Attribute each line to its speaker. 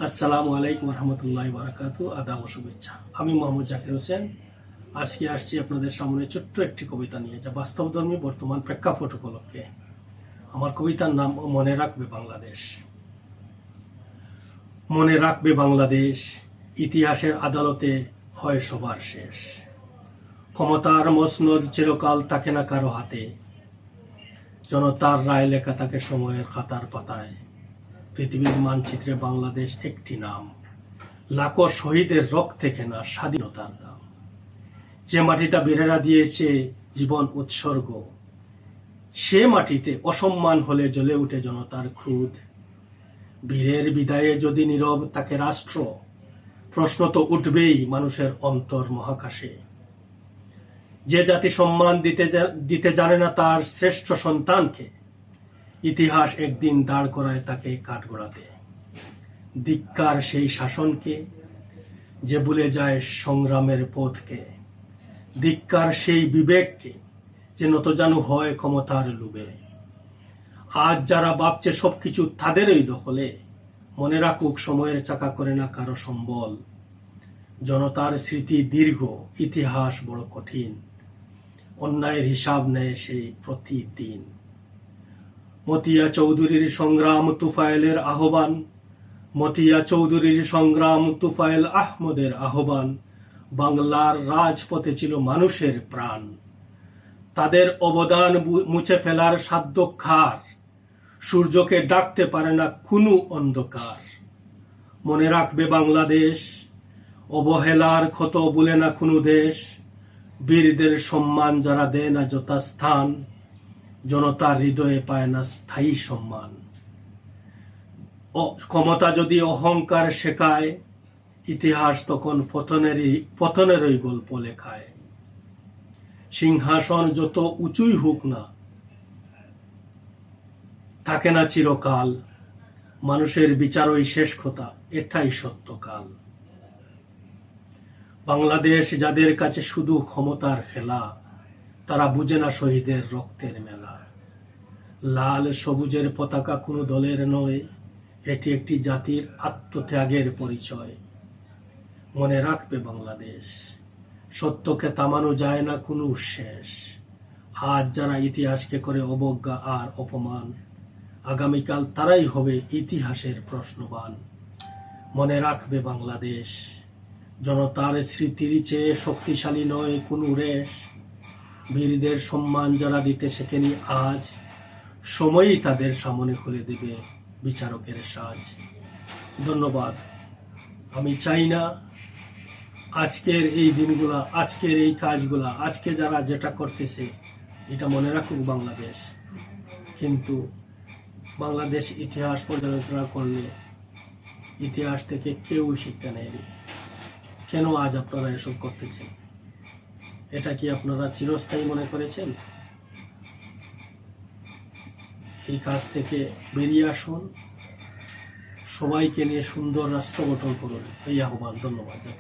Speaker 1: আসসালামু আলাইকুম রহমতুল্লাহি বারাকাতু। আদাব ও শুভেচ্ছা। আমি মোহাম্মদ জাকির হোসেন। আজকে আসছি আপনাদের সামনে ছোট্ট একটি কবিতা নিয়ে, যা বাস্তবধর্মী বর্তমান প্রেক্ষাপট উপলক্ষে। আমার কবিতার নাম মনে রাখবে বাংলাদেশ। মনে রাখবে বাংলাদেশ, ইতিহাসের আদালতে হয় সবার শেষ। ক্ষমতার মসনদ চিরকাল থাকে না কারো হাতে, জনতার রায় লেখা থাকে সময়ের খাতার পাতায়। পৃথিবীর মানচিত্রে বাংলাদেশ একটি নাম, লাখো শহীদের রক্তে কেনা স্বাধীনতার দাম। যে মাটিটা বীরেরা দিয়েছে জীবন উৎসর্গ, সে মাটিতে অসম্মান হলে জ্বলে উঠে জনতার ক্রোধ। বীরের বিদায়ে যদি নীরব থাকে রাষ্ট্র, প্রশ্ন তো উঠবেই মানুষের অন্তর মহাকাশে। যে জাতি সম্মান দিতে জানে না তার শ্রেষ্ঠ সন্তানকে, ইতিহাস একদিন দাঁড় করায় তাকে কাঠগড়াতে। ধিক্কার সেই শাসনকে যে ভুলে যায় সংগ্রামের পথকে। ধিক্কার সেই বিবেককে যে নতজানু হয় ক্ষমতার লোভে। আজ যারা ভাবছে সবকিছু তাদেরই দখলে, মনে রাখুক সময়ের চাকা করে না কারো সম্বল। জনতার স্মৃতি দীর্ঘ, ইতিহাস বড় কঠিন, অন্যায়ের হিসাব নেয় সেই প্রতিদিন। মতিয়া চৌধুরীর সংগ্রাম তুফাইলের আহ্বান, মতিয়া চৌধুরীর সংগ্রাম তুফাইল আহমদের আহ্বান। বাংলার রাজপথে ছিল মানুষের প্রাণ, তাদের অবদান মুছে ফেলার সাধ্য কার? সূর্যকে ডাকতে পারে না কোনো অন্ধকার। মনে রাখবে বাংলাদেশ, অবহেলার ক্ষত বলে না কোনো দেশ। বীরদের সম্মান যারা দেয় না যথাস্থান, জনতার হৃদয়ে পায় না স্থায়ী সম্মান। ক্ষমতা যদি অহংকার শেখায়, ইতিহাস তখন পতনেরই গল্প লেখায়। সিংহাসন যত উঁচুই হোক না, থাকে না চিরকাল। মানুষের বিচারই শেষ কথা, এটাই সত্যকাল। বাংলাদেশ যাদের কাছে শুধু ক্ষমতার খেলা, তারা বুঝে না শহীদের রক্তের মেলা। লাল সবুজের পতাকা কোনো দলের নয়, এটি একটি জাতির আত্মত্যাগের পরিচয়। মনে রাখবে বাংলাদেশ, সত্যকে থামানো যায় না কোনো শেষ। আজ যারা ইতিহাসকে করে অবজ্ঞা আর অপমান, আগামীকাল তারাই হবে ইতিহাসের প্রশ্নবান। মনে রাখবে বাংলাদেশ, জনতার স্মৃতির চেয়ে শক্তিশালী নয় কোনো রেশ। বীরদের সম্মান যারা দিতে শেখেনি আজ, সময়ই তাদের সামনে খুলে দেবে বিচারকের সাজ। ধন্যবাদ। আমি চাই না আজকের এই দিনগুলা, আজকের এই কাজগুলা, আজকে যারা যেটা করতেছে, এটা মনে রাখুক বাংলাদেশ। কিন্তু বাংলাদেশ ইতিহাস পর্যালোচনা করলে ইতিহাস থেকে কেউ শিক্ষা নেয়নি। কেন আজ আপনারা এসব করতেছেন? এটা কি আপনারা চিরস্থায়ী মনে করেছেন? এই কাজ থেকে বেরিয়ে আসুন, সবাইকে নিয়ে সুন্দর রাষ্ট্র গঠন করুন, এই আহ্বান। ধন্যবাদ।